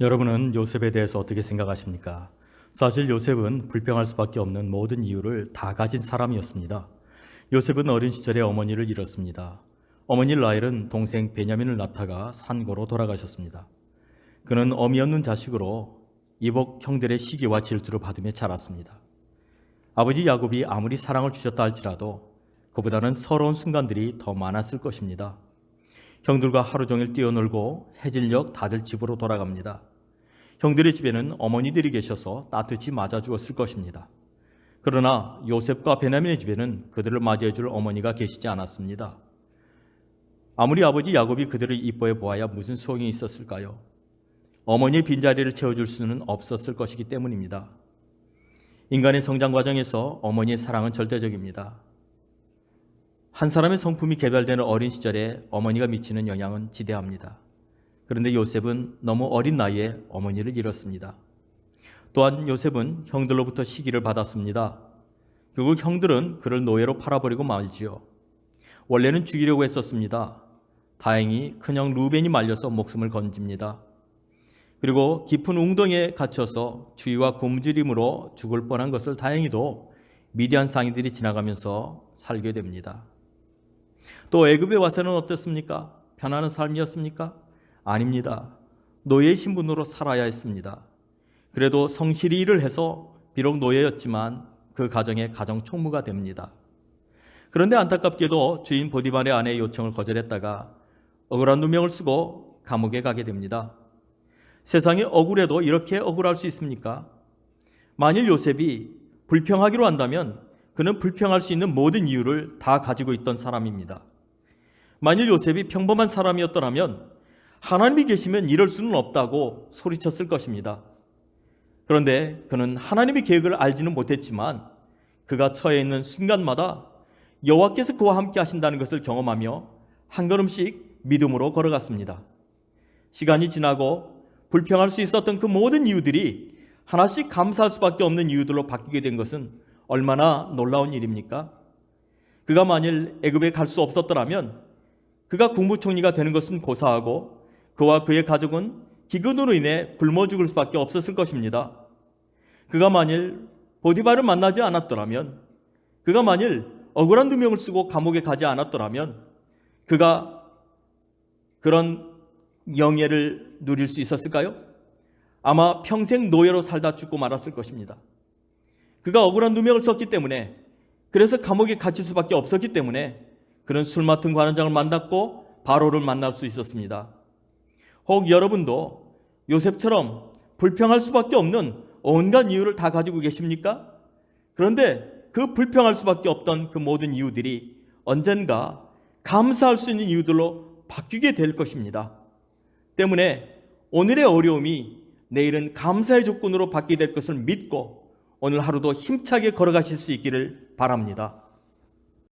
여러분은 요셉에 대해서 어떻게 생각하십니까? 사실 요셉은 불평할 수밖에 없는 모든 이유를 다 가진 사람이었습니다. 요셉은 어린 시절에 어머니를 잃었습니다. 어머니 라헬은 동생 베냐민을 낳다가 산고로 돌아가셨습니다. 그는 어미 없는 자식으로 이복 형들의 시기와 질투를 받으며 자랐습니다. 아버지 야곱이 아무리 사랑을 주셨다 할지라도 그보다는 서러운 순간들이 더 많았을 것입니다. 형들과 하루 종일 뛰어놀고 해질녘 다들 집으로 돌아갑니다. 형들의 집에는 어머니들이 계셔서 따뜻히 맞아주었을 것입니다. 그러나 요셉과 베냐민의 집에는 그들을 맞이해줄 어머니가 계시지 않았습니다. 아무리 아버지 야곱이 그들을 이뻐해 보아야 무슨 소용이 있었을까요? 어머니의 빈자리를 채워줄 수는 없었을 것이기 때문입니다. 인간의 성장 과정에서 어머니의 사랑은 절대적입니다. 한 사람의 성품이 개발되는 어린 시절에 어머니가 미치는 영향은 지대합니다. 그런데 요셉은 너무 어린 나이에 어머니를 잃었습니다. 또한 요셉은 형들로부터 시기를 받았습니다. 결국 형들은 그를 노예로 팔아버리고 말지요. 원래는 죽이려고 했었습니다. 다행히 큰형 루벤이 말려서 목숨을 건집니다. 그리고 깊은 웅덩이에 갇혀서 주위와 굶주림으로 죽을 뻔한 것을 다행히도 미디안 상인들이 지나가면서 살게 됩니다. 또 애굽에 와서는 어떻습니까? 편안한 삶이었습니까? 아닙니다. 노예의 신분으로 살아야 했습니다. 그래도 성실히 일을 해서 비록 노예였지만 그 가정의 가정 총무가 됩니다. 그런데 안타깝게도 주인 보디발의 아내의 요청을 거절했다가 억울한 누명을 쓰고 감옥에 가게 됩니다. 세상에 억울해도 이렇게 억울할 수 있습니까? 만일 요셉이 불평하기로 한다면 그는 불평할 수 있는 모든 이유를 다 가지고 있던 사람입니다. 만일 요셉이 평범한 사람이었더라면 하나님이 계시면 이럴 수는 없다고 소리쳤을 것입니다. 그런데 그는 하나님의 계획을 알지는 못했지만 그가 처해 있는 순간마다 여호와께서 그와 함께 하신다는 것을 경험하며 한 걸음씩 믿음으로 걸어갔습니다. 시간이 지나고 불평할 수 있었던 그 모든 이유들이 하나씩 감사할 수밖에 없는 이유들로 바뀌게 된 것은 얼마나 놀라운 일입니까? 그가 만일 애굽에 갈 수 없었더라면 그가 국무총리가 되는 것은 고사하고 그와 그의 가족은 기근으로 인해 굶어 죽을 수밖에 없었을 것입니다. 그가 만일 보디발을 만나지 않았더라면, 그가 만일 억울한 누명을 쓰고 감옥에 가지 않았더라면 그가 그런 영예를 누릴 수 있었을까요? 아마 평생 노예로 살다 죽고 말았을 것입니다. 그가 억울한 누명을 썼기 때문에, 그래서 감옥에 갇힐 수밖에 없었기 때문에 그는 술 맡은 관원장을 만났고 바로를 만날 수 있었습니다. 혹 여러분도 요셉처럼 불평할 수밖에 없는 온갖 이유를 다 가지고 계십니까? 그런데 그 불평할 수밖에 없던 그 모든 이유들이 언젠가 감사할 수 있는 이유들로 바뀌게 될 것입니다. 때문에 오늘의 어려움이 내일은 감사의 조건으로 바뀌게 될 것을 믿고 오늘 하루도 힘차게 걸어가실 수 있기를 바랍니다.